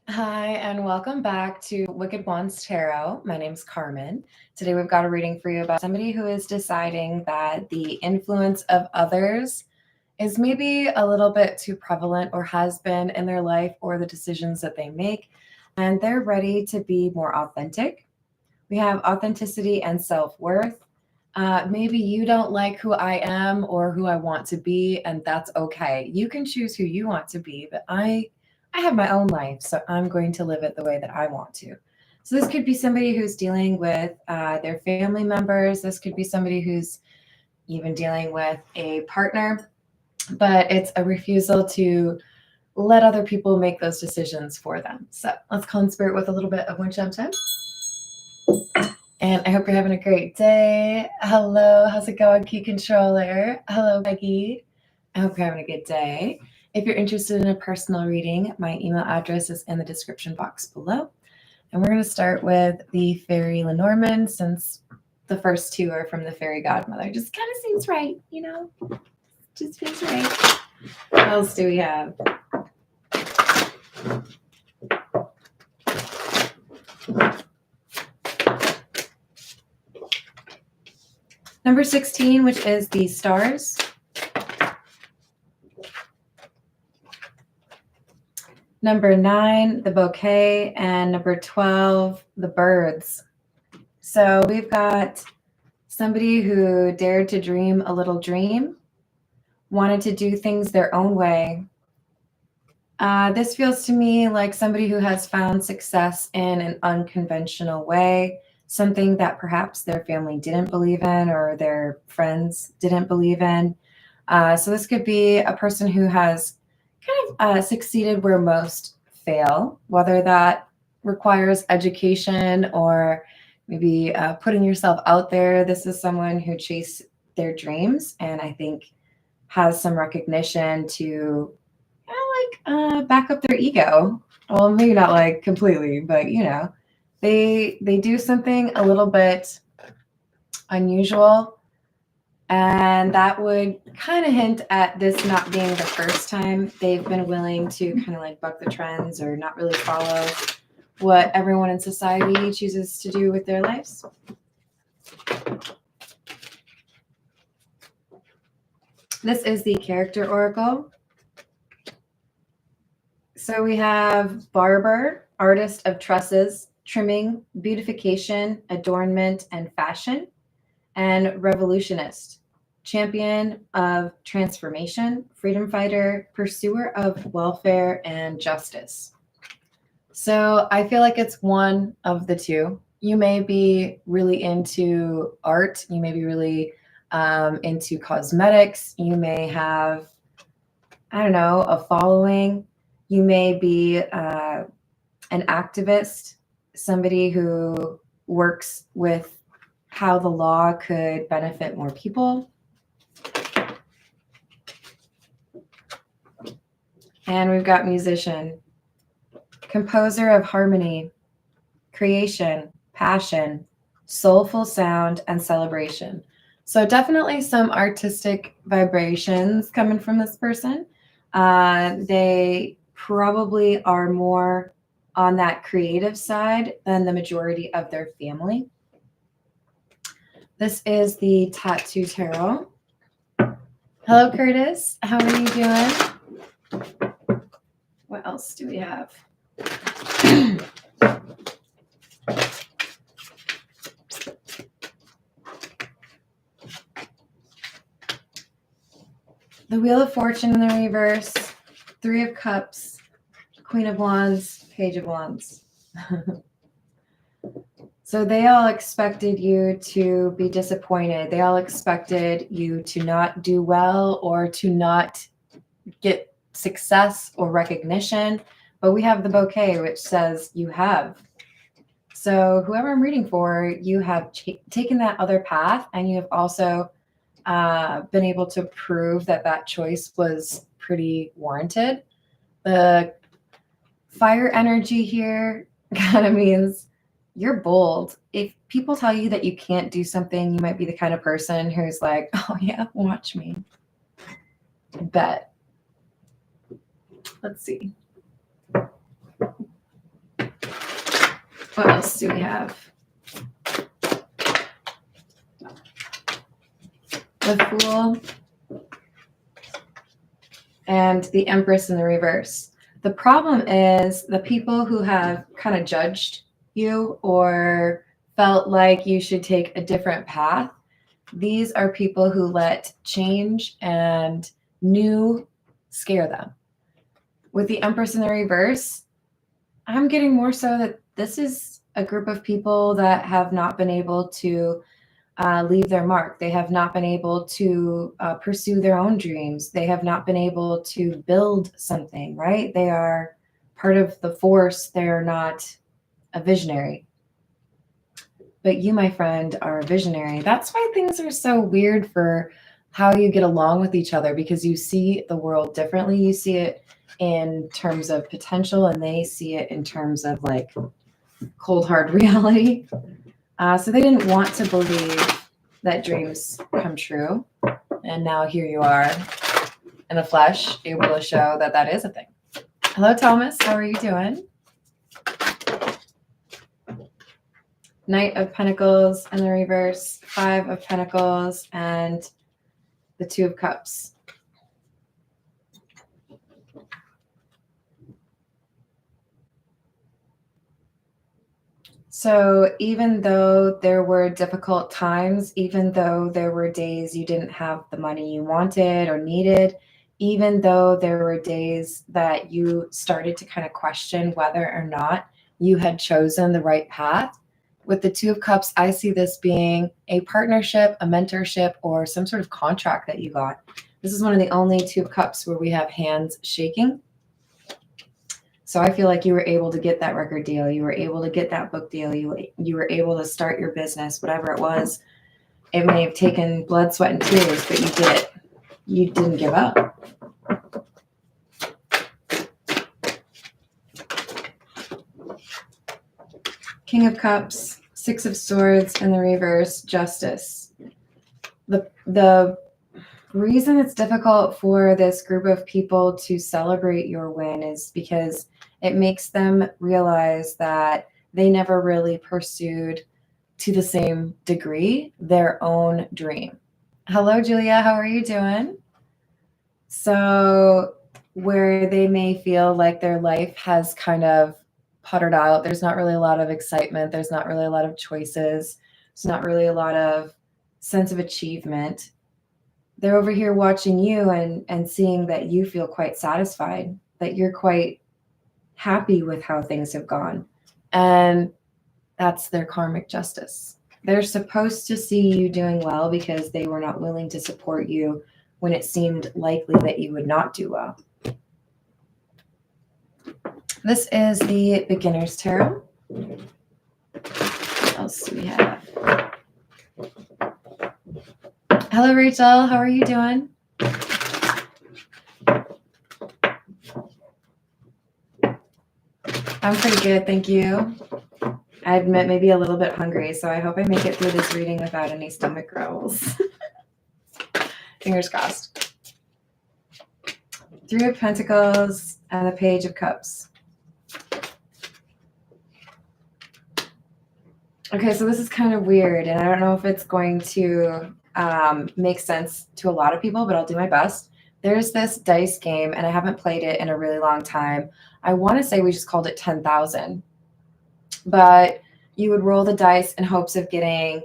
Hi, and welcome back to Wicked Wands Tarot. My name's Carmen. Today we've got a reading for you about somebody who is deciding that the influence of others is maybe a little bit too prevalent or has been in their life or the decisions that they make, and they're ready to be more authentic. We have authenticity and self-worth. Maybe you don't like who I am or who I want to be, and that's okay. You can choose who you want to be, but I have my own life, so I'm going to live it the way that I want to. So this could be somebody who's dealing with their family members. This could be somebody who's even dealing with a partner, but it's a refusal to let other people make those decisions for them. So let's call in spirit with a little bit of wind chime time. And I hope you're having a great day. Hello, how's it going, Key Controller? Hello, Peggy. I hope you're having a good day. If you're interested in a personal reading, my email address is in the description box below. And we're going to start with the Fairy Lenormand, since the first two are from the Fairy Godmother. Just kind of seems right, you know? Just feels right. What else do we have? Number 16, which is the Stars. Number 9, the Bouquet, and number 12, the Birds. So we've got somebody who dared to dream a little dream, wanted to do things their own way. This feels to me like somebody who has found success in an unconventional way, something that perhaps their family didn't believe in or their friends didn't believe in. So this could be a person who has kind of succeeded where most fail, whether that requires education or maybe putting yourself out there. This is someone who chased their dreams and I think has some recognition to back up their ego. Well, maybe not like completely, but they do something a little bit unusual, and that would kind of hint at this not being the first time they've been willing to kind of like buck the trends or not really follow what everyone in society chooses to do with their lives. This is the character oracle. So we have barber, artist of tresses, trimming, beautification, adornment, and fashion, and revolutionist, champion of transformation, freedom fighter, pursuer of welfare and justice. So I feel like it's one of the two. You may be really into art. You may be really into cosmetics. You may have, I don't know, a following. You may be an activist, somebody who works with how the law could benefit more people. And we've got musician, composer of harmony, creation, passion, soulful sound, and celebration. So definitely some artistic vibrations coming from this person. They probably are more on that creative side than the majority of their family. This is the Tattoo Tarot. Hello, Curtis. How are you doing? What else do we have? The Wheel of Fortune in the reverse, Three of Cups, Queen of Wands, Page of Wands. So they all expected you to be disappointed. They all expected you to not do well or to not get success or recognition. But we have the Bouquet, which says you have. So whoever I'm reading for, you have taken that other path, and you have also been able to prove that that choice was pretty warranted. The fire energy here kind of means you're bold. If people tell you that you can't do something, you might be the kind of person who's like, oh yeah, watch me. Bet. Let's see. What else do we have? The Fool and the Empress in the reverse. The problem is the people who have kind of judged you or felt like you should take a different path. These are people who let change and new scare them. With the Empress in the reverse, I'm getting more so that this is a group of people that have not been able to leave their mark. They have not been able to pursue their own dreams. They have not been able to build something, right? They are part of the force. They are not a visionary. But you, my friend, are a visionary. That's why things are so weird for how you get along with each other, because you see the world differently. You see it in terms of potential, and they see it in terms of like cold, hard reality. So they didn't want to believe that dreams come true. And now here you are in the flesh, able to show that that is a thing. Hello, Thomas. How are you doing? Knight of Pentacles in the reverse, Five of Pentacles, and the Two of Cups. So even though there were difficult times, even though there were days you didn't have the money you wanted or needed, even though there were days that you started to kind of question whether or not you had chosen the right path, with the Two of Cups, I see this being a partnership, a mentorship, or some sort of contract that you got. This is one of the only Two of Cups where we have hands shaking. So I feel like you were able to get that record deal. You were able to get that book deal. You were able to start your business, whatever it was. It may have taken blood, sweat, and tears, but you did it. You didn't give up. King of Cups, Six of Swords in the reverse, Justice. The reason it's difficult for this group of people to celebrate your win is because it makes them realize that they never really pursued to the same degree their own dream. Hello, Julia. How are you doing? So where they may feel like their life has kind of puttered out, there's not really a lot of excitement. There's not really a lot of choices. There's not really a lot of sense of achievement. They're over here watching you and seeing that you feel quite satisfied, that you're quite happy with how things have gone. And that's their karmic justice. They're supposed to see you doing well because they were not willing to support you when it seemed likely that you would not do well. This is the Beginner's Tarot. What else do we have? Hello, Rachel. How are you doing? I'm pretty good, thank you. I admit maybe a little bit hungry, so I hope I make it through this reading without any stomach growls. Fingers crossed. Three of Pentacles and the Page of Cups. Okay, so this is kind of weird, and I don't know if it's going to make sense to a lot of people, but I'll do my best. There's this dice game, and I haven't played it in a really long time. I want to say we just called it 10,000, but you would roll the dice in hopes of getting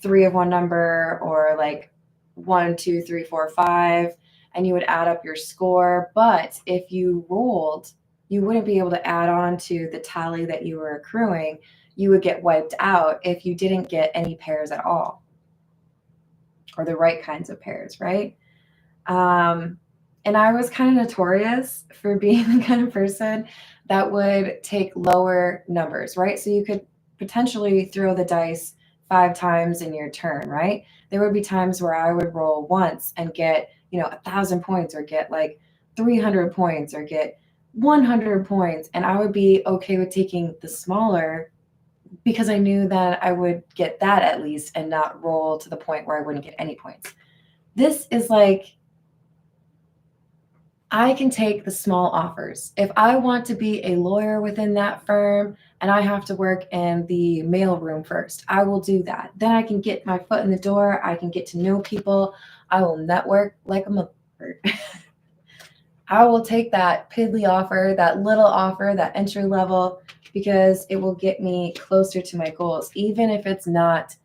three of one number or like 1, 2, 3, 4, 5, and you would add up your score. But if you rolled, you wouldn't be able to add on to the tally that you were accruing. You would get wiped out if you didn't get any pairs at all, or the right kinds of pairs, right? And I was kind of notorious for being the kind of person that would take lower numbers, right? So you could potentially throw the dice 5 times in your turn, right? There would be times where I would roll once and get, 1,000 points, or get like 300 points, or get 100 points. And I would be okay with taking the smaller because I knew that I would get that at least and not roll to the point where I wouldn't get any points. This is like I can take the small offers. If I want to be a lawyer within that firm and I have to work in the mailroom first, I will do that. Then I can get my foot in the door. I can get to know people. I will network like a motherfucker. I will take that piddly offer, that little offer, that entry level, because it will get me closer to my goals, even if it's not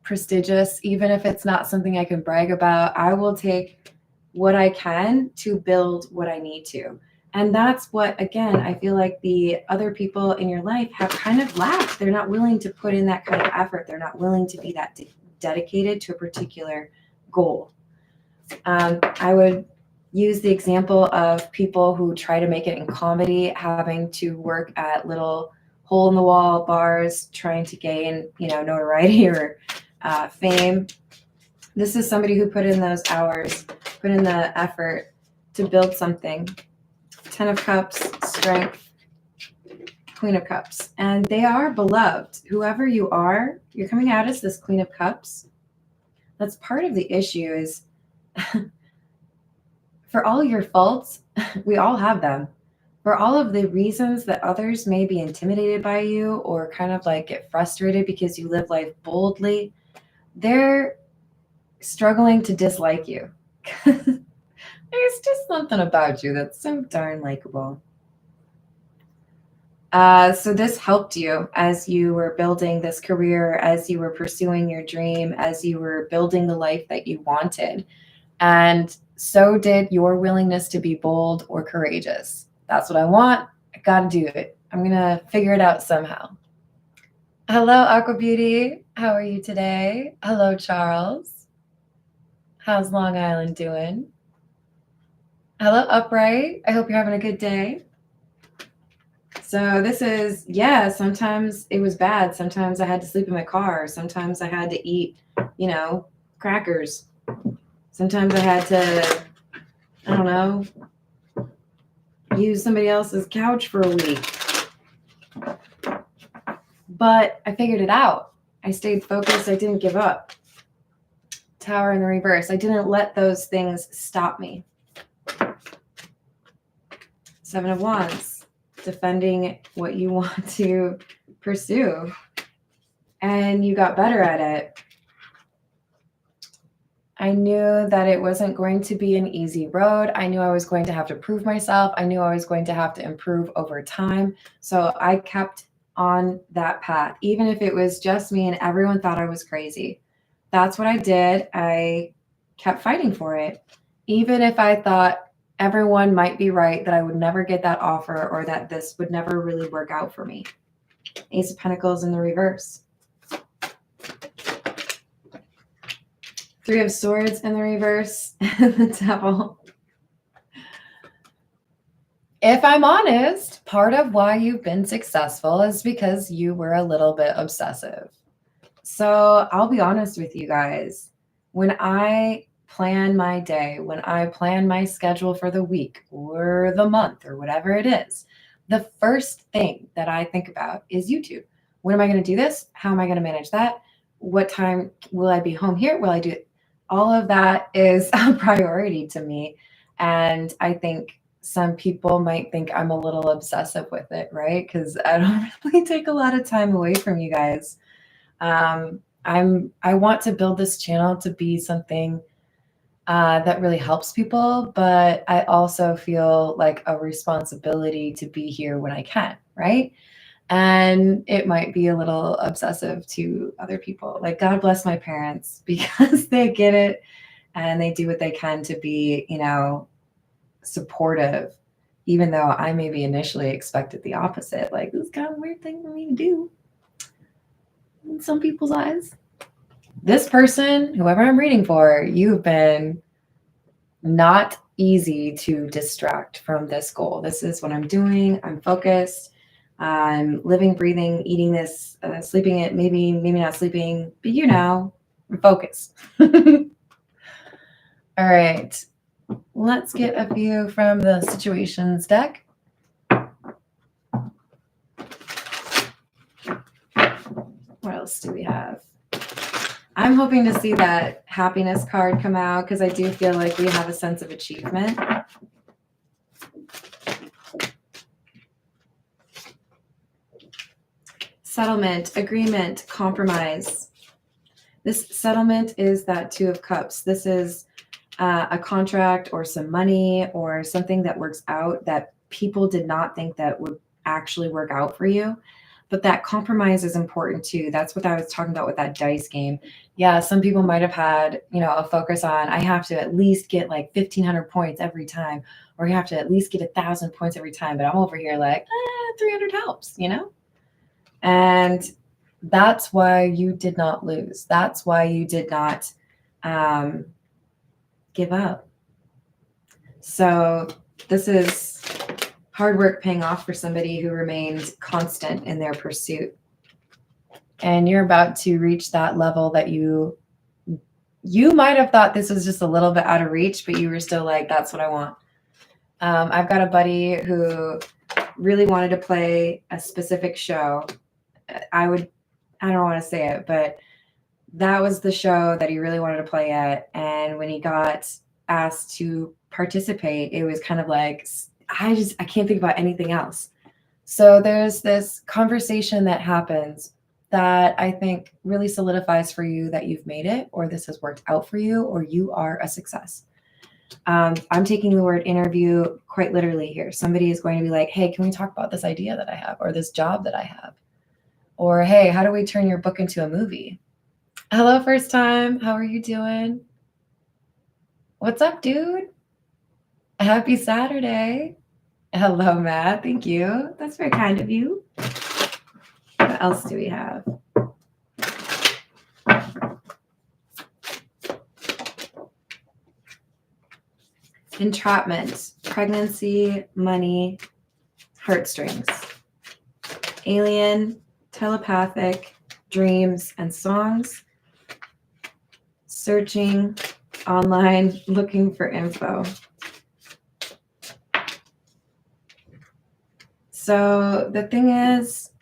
prestigious, even if it's not something I can brag about. I will take what I can to build what I need to. And that's what, again, I feel like the other people in your life have kind of lacked. They're not willing to put in that kind of effort. They're not willing to be that dedicated to a particular goal. I would use the example of people who try to make it in comedy, having to work at little hole in the wall bars, trying to gain, notoriety or fame. This is somebody who put in those hours, put in the effort to build something. 10 of Cups, Strength, Queen of Cups. And they are beloved. Whoever you are, you're coming out as this Queen of Cups. That's part of the issue is for all your faults, we all have them. For all of the reasons that others may be intimidated by you or kind of like get frustrated because you live life boldly, they're struggling to dislike you. There's just something about you that's so darn likable. So this helped you as you were building this career, as you were pursuing your dream, as you were building the life that you wanted. And so did your willingness to be bold or courageous. That's what I want. I got to do it. I'm going to figure it out somehow. Hello, Aqua Beauty. How are you today? Hello, Charles. How's Long Island doing? Hello, Upright. I hope you're having a good day. So this is, sometimes it was bad. Sometimes I had to sleep in my car. Sometimes I had to eat, crackers. Sometimes I had to, I don't know, use somebody else's couch for a week. But I figured it out. I stayed focused. I didn't give up. Tower in the reverse. I didn't let those things stop me. 7 of Wands. Defending what you want to pursue. And you got better at it. I knew that it wasn't going to be an easy road. I knew I was going to have to prove myself. I knew I was going to have to improve over time. So I kept on that path, even if it was just me and everyone thought I was crazy. That's what I did. I kept fighting for it. Even if I thought everyone might be right, that I would never get that offer or that this would never really work out for me. Ace of Pentacles in the reverse. 3 of Swords in the reverse. The Devil. If I'm honest, part of why you've been successful is because you were a little bit obsessive. So I'll be honest with you guys. When I plan my day, when I plan my schedule for the week or the month or whatever it is, the first thing that I think about is YouTube. When am I going to do this? How am I going to manage that? What time will I be home here? Will I do it? All of that is a priority to me. And I think some people might think I'm a little obsessive with it, right? Because I don't really take a lot of time away from you guys. I want to build this channel to be something that really helps people, but I also feel like a responsibility to be here when I can, right? And it might be a little obsessive to other people. Like, God bless my parents because they get it and they do what they can to be, supportive, even though I maybe initially expected the opposite. Like, this is kind of a weird thing for me to do in some people's eyes. This person, whoever I'm reading for, you've been not easy to distract from this goal. This is what I'm doing. I'm focused. I'm living, breathing, eating this, sleeping it, maybe not sleeping, but I'm focused. All right. Let's get a few from the situations deck. What else do we have? I'm hoping to see that happiness card come out because I do feel like we have a sense of achievement. settlement, agreement, compromise. This settlement is that Two of Cups. This is a contract or some money or something that works out that people did not think that would actually work out for you. But that compromise is important too. That's what I was talking about with that dice game. Yeah, some people might have had, a focus on, I have to at least get like 1,500 points every time, or you have to at least get 1,000 points every time. But I'm over here like, 300 helps, And that's why you did not lose. That's why you did not give up. So this is hard work paying off for somebody who remained constant in their pursuit. And you're about to reach that level that you might have thought this was just a little bit out of reach, but you were still like, that's what I want. I've got a buddy who really wanted to play a specific show. I don't want to say it, but that was the show that he really wanted to play at. And when he got asked to participate, it was kind of like, I can't think about anything else. So there's this conversation that happens that I think really solidifies for you that you've made it, or this has worked out for you, or you are a success. I'm taking the word interview quite literally here. Somebody is going to be like, hey, can we talk about this idea that I have, or this job that I have? Or, hey, how do we turn your book into a movie? Hello, first time. How are you doing? What's up, dude? Happy Saturday. Hello, Matt. Thank you. That's very kind of you. What else do we have? Entrapment, pregnancy, money, heartstrings. Alien, telepathic, dreams and songs. Searching online, looking for info. So the thing is,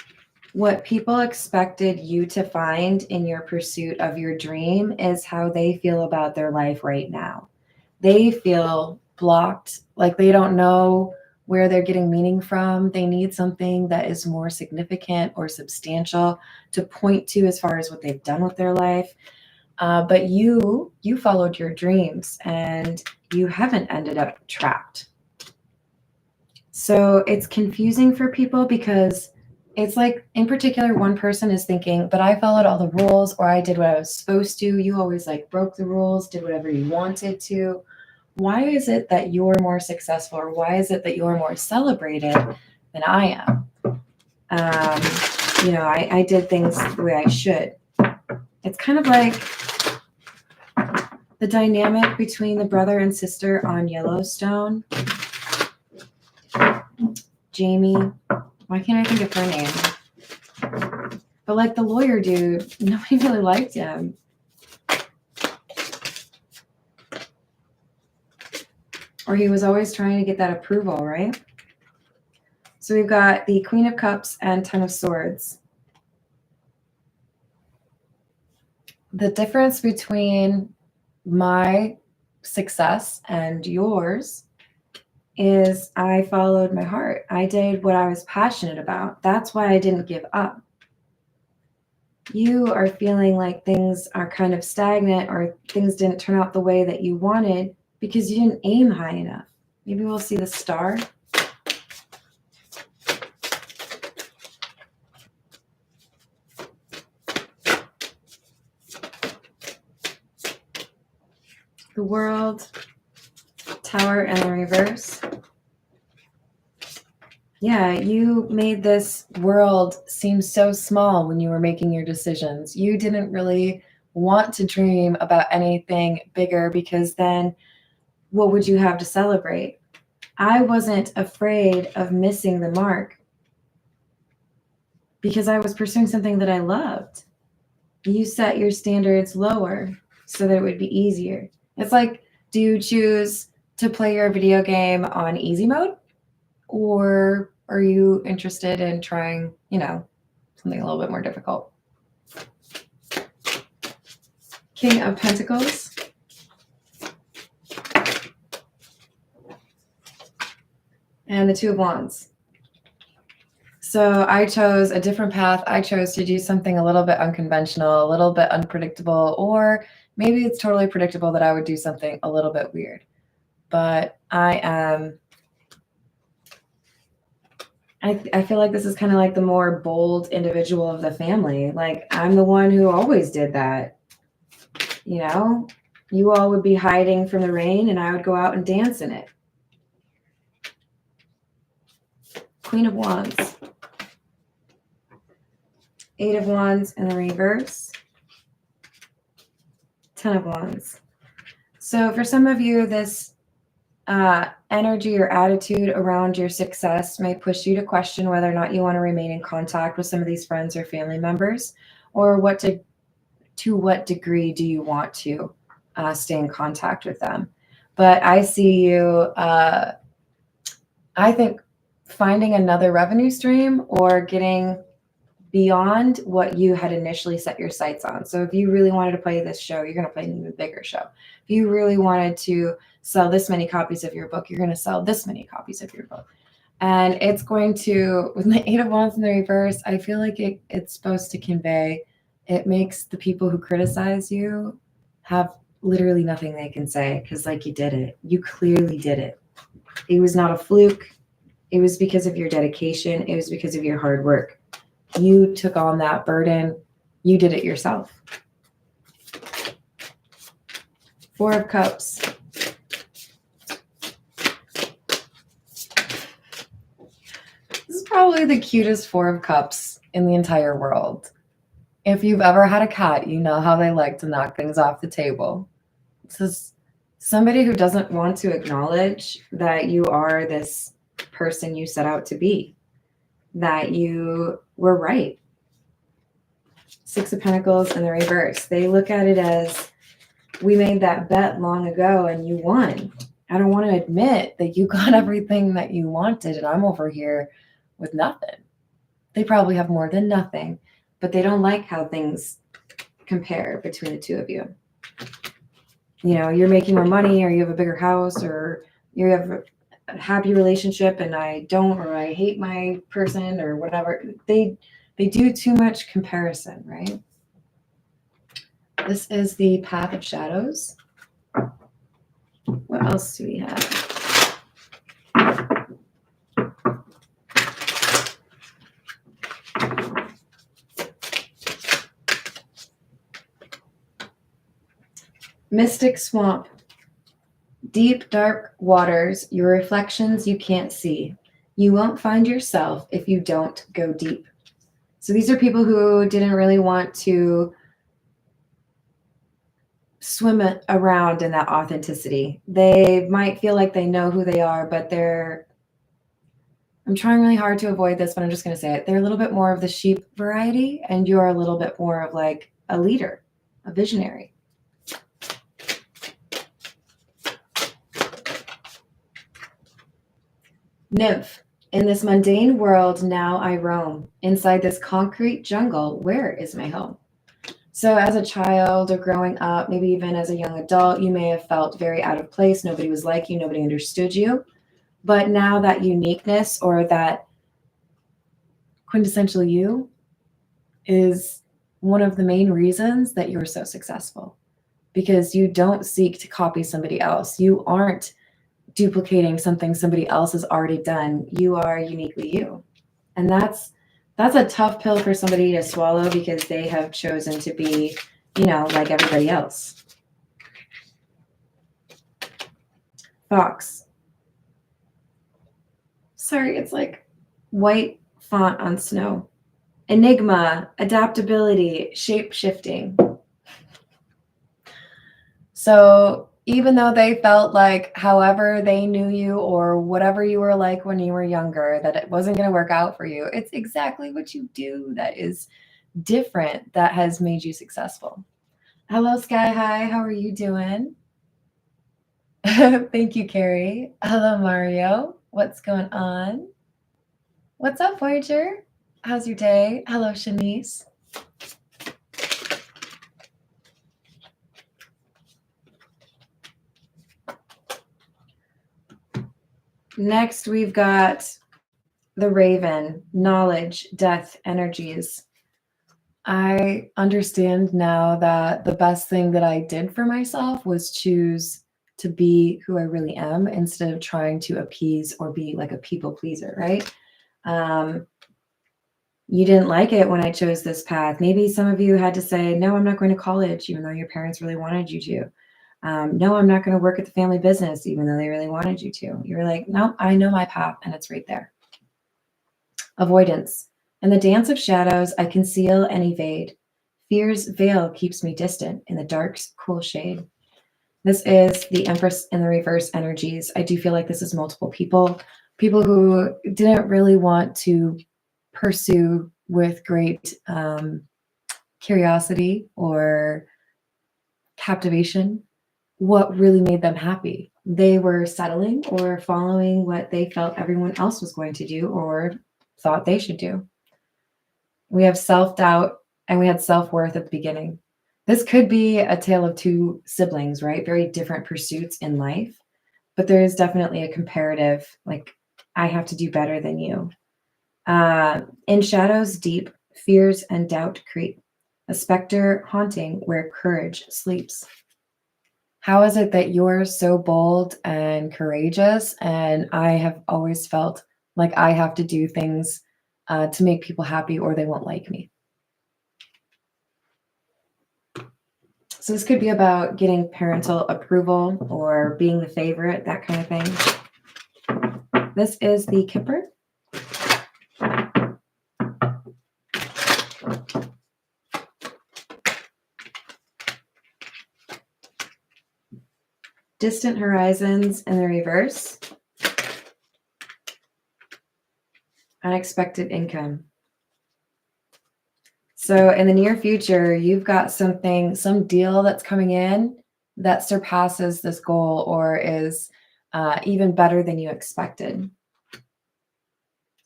what people expected you to find in your pursuit of your dream is how they feel about their life right now. They feel blocked, like they don't know where they're getting meaning from. They need something that is more significant or substantial to point to as far as what they've done with their life. But you followed your dreams and you haven't ended up trapped. So it's confusing for people because it's like, in particular, one person is thinking, but I followed all the rules, or I did what I was supposed to. You always like broke the rules, did whatever you wanted to. Why is it that you're more successful, or why is it that you're more celebrated than I am? I did things the way I should. It's kind of like the dynamic between the brother and sister on Yellowstone. Jamie, why can't I think of her name? But like the lawyer dude, nobody really liked him. Or he was always trying to get that approval, right? So we've got the Queen of Cups and Ten of Swords. The difference between my success and yours is I followed my heart. I did what I was passionate about. That's why I didn't give up. You are feeling like things are kind of stagnant, or things didn't turn out the way that you wanted because you didn't aim high enough. Maybe we'll see the star. The World, Tower, and the reverse. Yeah, you made this world seem so small when you were making your decisions. You didn't really want to dream about anything bigger, because then what would you have to celebrate? I wasn't afraid of missing the mark because I was pursuing something that I loved. You set your standards lower so that it would be easier. It's like, do you choose to play your video game on easy mode? Or are you interested in trying, something a little bit more difficult? King of Pentacles. And the Two of Wands. So I chose a different path. I chose to do something a little bit unconventional, a little bit unpredictable, or maybe it's totally predictable that I would do something a little bit weird. But I feel like this is kind of like the more bold individual of the family. Like, I'm the one who always did that. You know, you all would be hiding from the rain and I would go out and dance in it. Queen of Wands. 8 of Wands in the reverse. 10 of Wands. So for some of you, this energy or attitude around your success may push you to question whether or not you want to remain in contact with some of these friends or family members, or to what degree do you want to stay in contact with them. But I see you, I think, finding another revenue stream or getting beyond what you had initially set your sights on. So if you really wanted to play this show, you're going to play an even bigger show. If you really wanted to sell this many copies of your book, you're going to sell this many copies of your book. And it's going to, with the 8 of Wands in the reverse, I feel like it's supposed to convey, it makes the people who criticize you have literally nothing they can say, because like, you did it. You clearly did it. It was not a fluke. It was because of your dedication. It was because of your hard work. You took on that burden. You did it yourself. 4 of Cups. This is probably the cutest 4 of Cups in the entire world. If you've ever had a cat, you know how they like to knock things off the table. This is somebody who doesn't want to acknowledge that you are this person you set out to be, that you were right. 6 of Pentacles in the reverse. They look at it as, we made that bet long ago and you won. I don't want to admit that you got everything that you wanted and I'm over here with nothing. They probably have more than nothing, but they don't like how things compare between the two of you. You know, you're making more money, or you have a bigger house, or you have a happy relationship and I don't, or I hate my person or whatever. They do too much comparison, right? This is the Path of Shadows. What else do we have? Mystic Swamp. Deep, dark waters, your reflections you can't see. You won't find yourself if you don't go deep. So these are people who didn't really want to swim around in that authenticity. They might feel like they know who they are, but I'm trying really hard to avoid this, but I'm just going to say it. They're a little bit more of the sheep variety, and you're a little bit more of like a leader, a visionary. Nymph. In this mundane world, now I roam. Inside this concrete jungle, where is my home? So as a child or growing up, maybe even as a young adult, you may have felt very out of place. Nobody was like you. Nobody understood you. But now that uniqueness, or that quintessential you, is one of the main reasons that you're so successful, because you don't seek to copy somebody else. You aren't duplicating something somebody else has already done. You are uniquely you. And that's a tough pill for somebody to swallow, because they have chosen to be, you know, like everybody else. Fox. Sorry, it's like white font on snow. Enigma, adaptability, shape-shifting. So even though they felt like however they knew you or whatever you were like when you were younger, that it wasn't going to work out for you, it's exactly what you do that is different that has made you successful. Hello, Sky High. How are you doing? Thank you, Carrie. Hello, Mario. What's going on? What's up, Voyager? How's your day? Hello, Shanice. Next, we've got the Raven, knowledge, death, energies. I understand now that the best thing that I did for myself was choose to be who I really am instead of trying to appease or be like a people pleaser, right? Um, you didn't like it when I chose this path. Maybe some of you had to say, no, I'm not going to college, even though your parents really wanted you to. No, I'm not going to work at the family business, even though they really wanted you to. You were like, no, I know my path and it's right there. Avoidance. In the dance of shadows, I conceal and evade. Fear's veil keeps me distant in the dark's cool shade. This is the Empress in the reverse energies. I do feel like this is multiple people who didn't really want to pursue with great curiosity or captivation what really made them happy. They were settling or following what they felt everyone else was going to do or thought they should do. We have self-doubt and we had self-worth at the beginning. This could be a tale of two siblings, right? Very different pursuits in life, but there is definitely a comparative, like, I have to do better than you. In shadows deep, fears and doubt creep, a specter haunting where courage sleeps. How is it that you're so bold and courageous, and I have always felt like I have to do things to make people happy or they won't like me? So this could be about getting parental approval or being the favorite, that kind of thing. This is the Kipper. Distant horizons in the reverse. Unexpected income. So in the near future, you've got something, some deal that's coming in that surpasses this goal or is even better than you expected.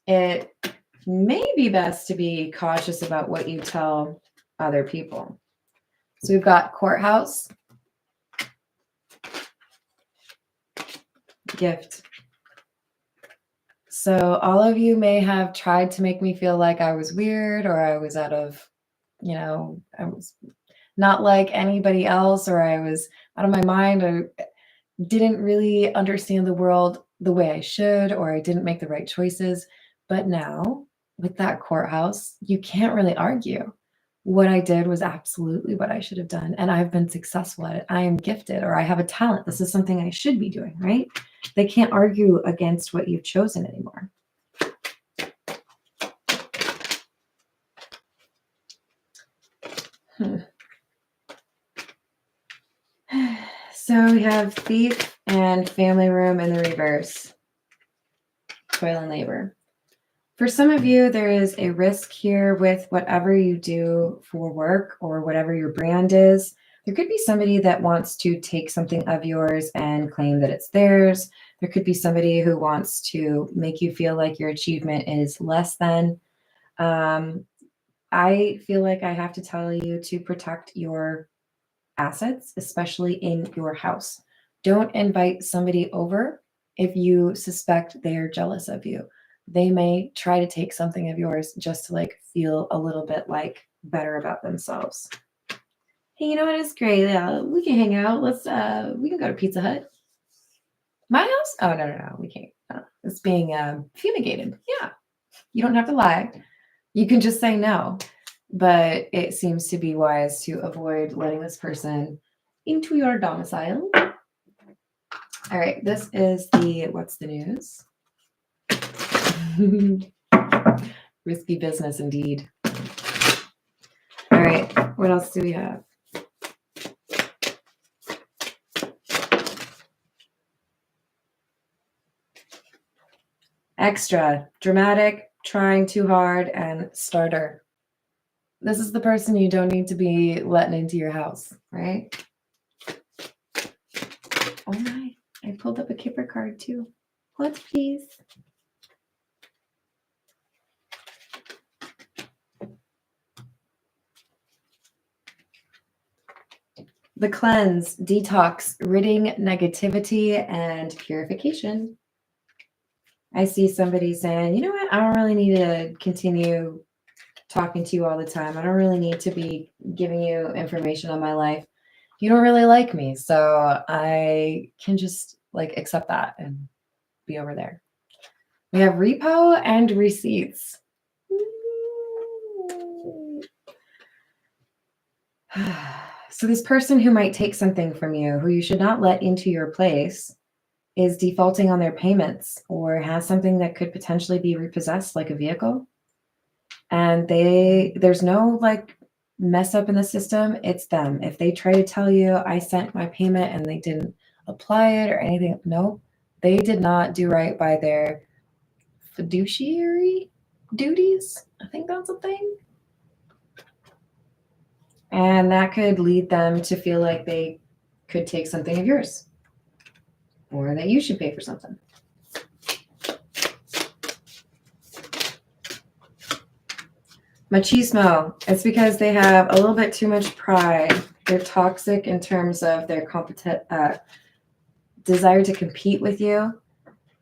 It may be best to be cautious about what you tell other people. So we've got courthouse, gift. So all of you may have tried to make me feel like I was weird or I was out of, I was not like anybody else, or I was out of my mind, or didn't really understand the world the way I should, or I didn't make the right choices. But now with that courthouse, you can't really argue. What I did was absolutely what I should have done, and I've been successful at it. I am gifted, or I have a talent. This is something I should be doing, right? They can't argue against what you've chosen anymore. So we have thief and family room in the reverse. Toil and labor. For some of you, there is a risk here with whatever you do for work or whatever your brand is. There could be somebody that wants to take something of yours and claim that it's theirs. There could be somebody who wants to make you feel like your achievement is less than. I feel like I have to tell you to protect your assets, especially in your house. Don't invite somebody over if you suspect they are jealous of you. They may try to take something of yours just to like feel a little bit like better about themselves. Hey, you know what? It's great. We can hang out. We can go to Pizza Hut. My house? Oh, no. We can't. It's being fumigated. Yeah. You don't have to lie. You can just say no. But it seems to be wise to avoid letting this person into your domicile. All right, this is the what's the news? Risky business indeed. All right, what else do we have? Extra, dramatic, trying too hard, and starter. This is the person you don't need to be letting into your house, right? Oh my, I pulled up a Kipper card too. What, please? The cleanse, detox, ridding negativity, and purification. I see somebody saying, you know what, I don't really need to continue talking to you all the time. I don't really need to be giving you information on my life. You don't really like me, so I can just like accept that and be over there. We have repo and receipts. So this person who might take something from you, who you should not let into your place, is defaulting on their payments or has something that could potentially be repossessed, like a vehicle. And there's no like mess up in the system. It's them. If they try to tell you I sent my payment and they didn't apply it or anything, no, they did not do right by their fiduciary duties. I think that's a thing. And that could lead them to feel like they could take something of yours or that you should pay for something. Machismo. It's because they have a little bit too much pride. They're toxic in terms of their desire to compete with you.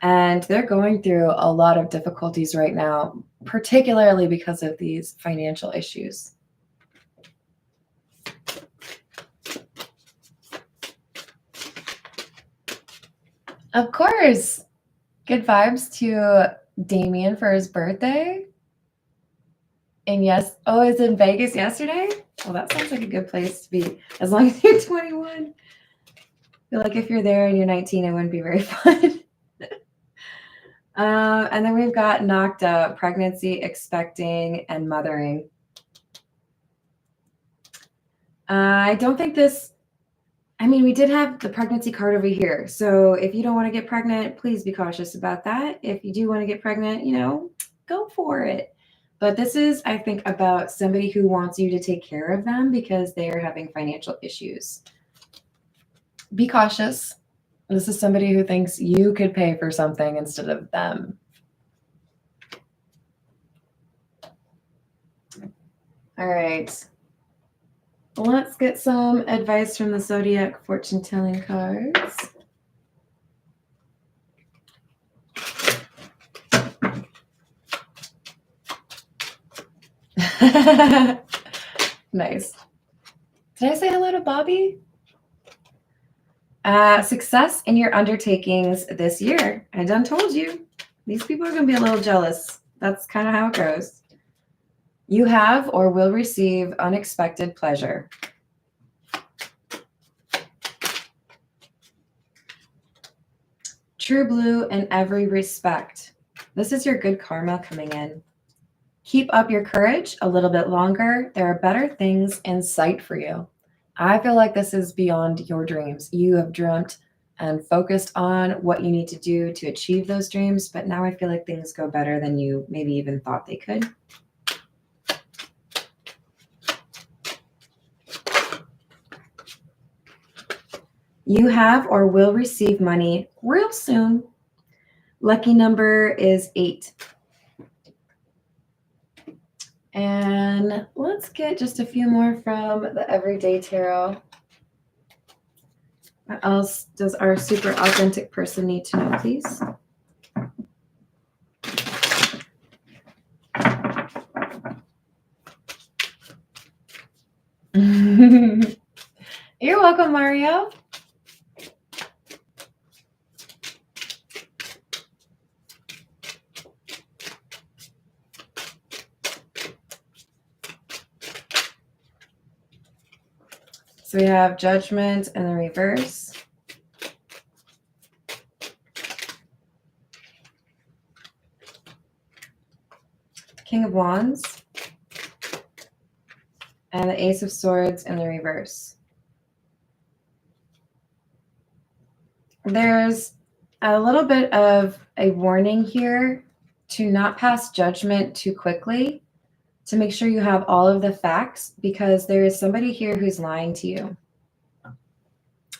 And they're going through a lot of difficulties right now, particularly because of these financial issues. Of course. Good vibes to Damien for his birthday. And yes, oh, it's in Vegas yesterday? Well, that sounds like a good place to be, as long as you're 21. I feel like if you're there and you're 19, it wouldn't be very fun. And then we've got knocked up, pregnancy, expecting, and mothering. I don't think this, I mean, we did have the pregnancy card over here. So if you don't want to get pregnant, please be cautious about that. If you do want to get pregnant, you know, go for it. But this is, I think, about somebody who wants you to take care of them because they are having financial issues. Be cautious. This is somebody who thinks you could pay for something instead of them. All right. Let's get some advice from the Zodiac fortune telling cards. Nice. Did I say hello to Bobby? Success in your undertakings this year. I done told you. These people are going to be a little jealous. That's kind of how it goes. You have or will receive unexpected pleasure. True blue in every respect. This is your good karma coming in. Keep up your courage a little bit longer. There are better things in sight for you. I feel like this is beyond your dreams. You have dreamt and focused on what you need to do to achieve those dreams, but now I feel like things go better than you maybe even thought they could. You have or will receive money real soon. Lucky number is 8. And let's get just a few more from the Everyday Tarot. What else does our super authentic person need to know, please? You're welcome, Mario. So we have Judgment in the reverse. King of Wands. And the Ace of Swords in the reverse. There's a little bit of a warning here to not pass judgment too quickly, to make sure you have all of the facts, because there is somebody here who's lying to you.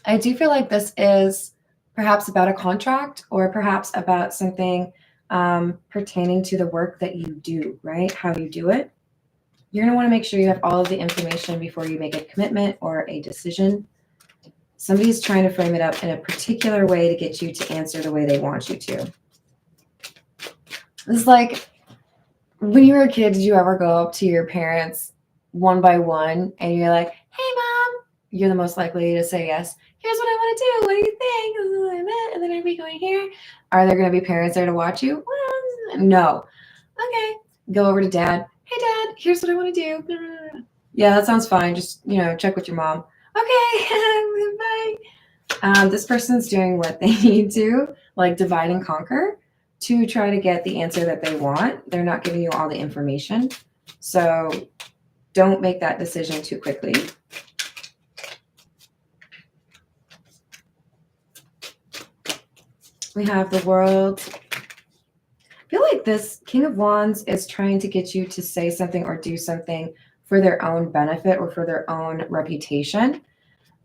I do feel like this is perhaps about a contract or perhaps about something pertaining to the work that you do, right? How you do it. You're going to want to make sure you have all of the information before you make a commitment or a decision. Somebody's trying to frame it up in a particular way to get you to answer the way they want you to. It's like when you were a kid, did you ever go up to your parents one by one and you're like, hey, mom? You're the most likely to say yes. Here's what I want to do. What do you think? And then are we going here? Are there going to be parents there to watch you? Well, no. Okay. Go over to dad. Hey, dad, here's what I want to do. Yeah, that sounds fine. Just, check with your mom. Okay. Bye. This person's doing what they need to, like divide and conquer, to try to get the answer that they want. They're not giving you all the information. So don't make that decision too quickly. We have the World. I feel like this King of Wands is trying to get you to say something or do something for their own benefit or for their own reputation.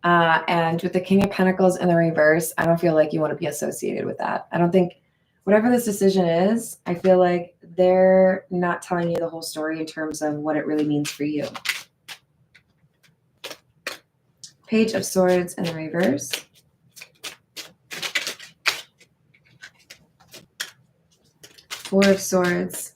And with the King of Pentacles in the reverse, I don't feel like you want to be associated with that. I don't think whatever this decision is, I feel like they're not telling you the whole story in terms of what it really means for you. Page of Swords in the reverse. Four of Swords.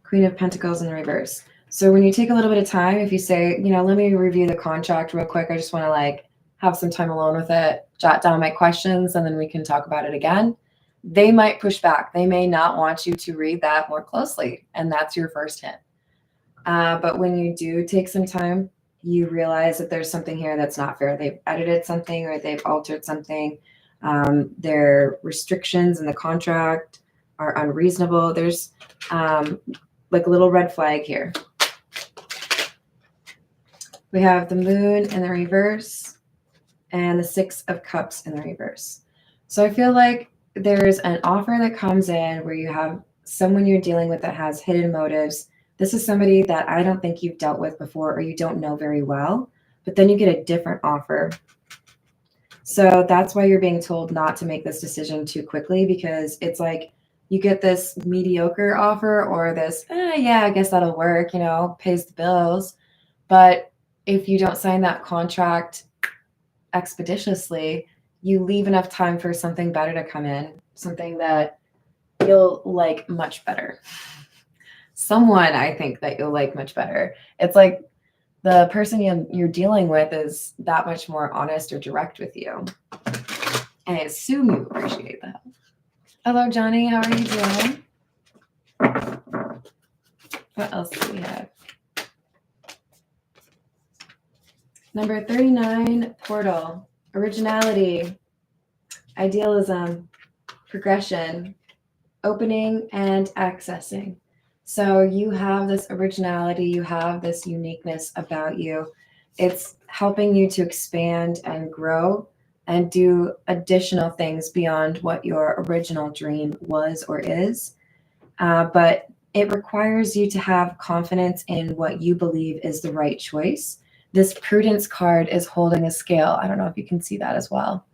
Queen of Pentacles in the reverse. So when you take a little bit of time, if you say, let me review the contract real quick. I just want to have some time alone with it, jot down my questions, and then we can talk about it again. They might push back. They may not want you to read that more closely. And that's your first hint. But when you do take some time, you realize that there's something here that's not fair. They've edited something or they've altered something. Their restrictions in the contract are unreasonable. There's like a little red flag here. We have the Moon in the reverse and the Six of Cups in the reverse. So I feel like there's an offer that comes in where you have someone you're dealing with that has hidden motives. This is somebody that I don't think you've dealt with before or you don't know very well, but then you get a different offer. So that's why you're being told not to make this decision too quickly, because it's like you get this mediocre offer or this, yeah, I guess that'll work, pays the bills. But if you don't sign that contract expeditiously, you leave enough time for something better to come in, something that you'll like much better. Someone I think that you'll like much better. It's like the person you're dealing with is that much more honest or direct with you. And I assume you appreciate that. Hello, Johnny. How are you doing? What else do we have? Number 39, Portal. Originality, idealism, progression, opening, and accessing. So you have this originality, you have this uniqueness about you. It's helping you to expand and grow and do additional things beyond what your original dream was or is. But it requires you to have confidence in what you believe is the right choice. This Prudence card is holding a scale. I don't know if you can see that as well.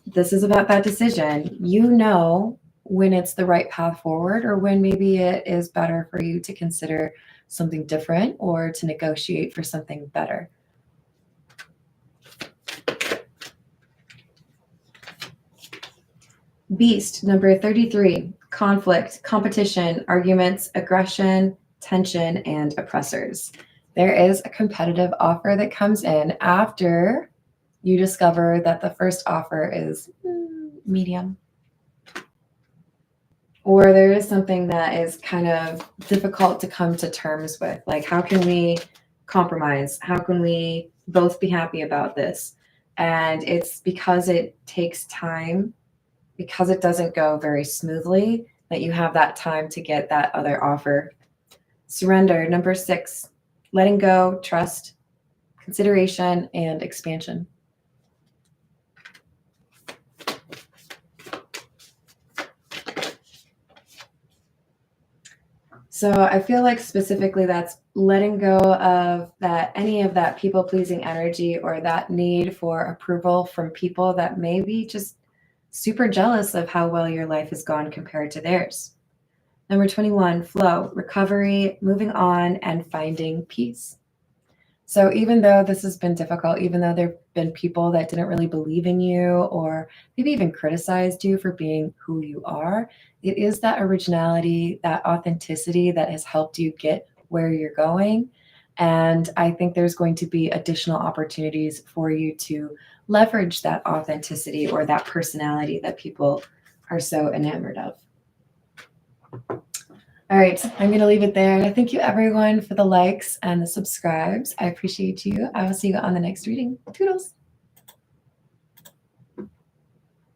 This is about that decision. You know when it's the right path forward or when maybe it is better for you to consider something different or to negotiate for something better. Beast, number 33, conflict, competition, arguments, aggression, tension, and oppressors. There is a competitive offer that comes in after you discover that the first offer is medium. Or there is something that is kind of difficult to come to terms with. Like, how can we compromise? How can we both be happy about this? And it's because it takes time, because it doesn't go very smoothly, that you have that time to get that other offer. Surrender, number 6, letting go, trust, consideration, and expansion. So I feel like specifically that's letting go of that, any of that people-pleasing energy or that need for approval from people that may be just super jealous of how well your life has gone compared to theirs. Number 21, flow, recovery, moving on, and finding peace. So even though this has been difficult, even though there have been people that didn't really believe in you or maybe even criticized you for being who you are, it is that originality, that authenticity that has helped you get where you're going. And I think there's going to be additional opportunities for you to leverage that authenticity or that personality that people are so enamored of. All right, I'm going to leave it there. Thank you, everyone, for the likes and the subscribes. I appreciate you. I will see you on the next reading. Toodles.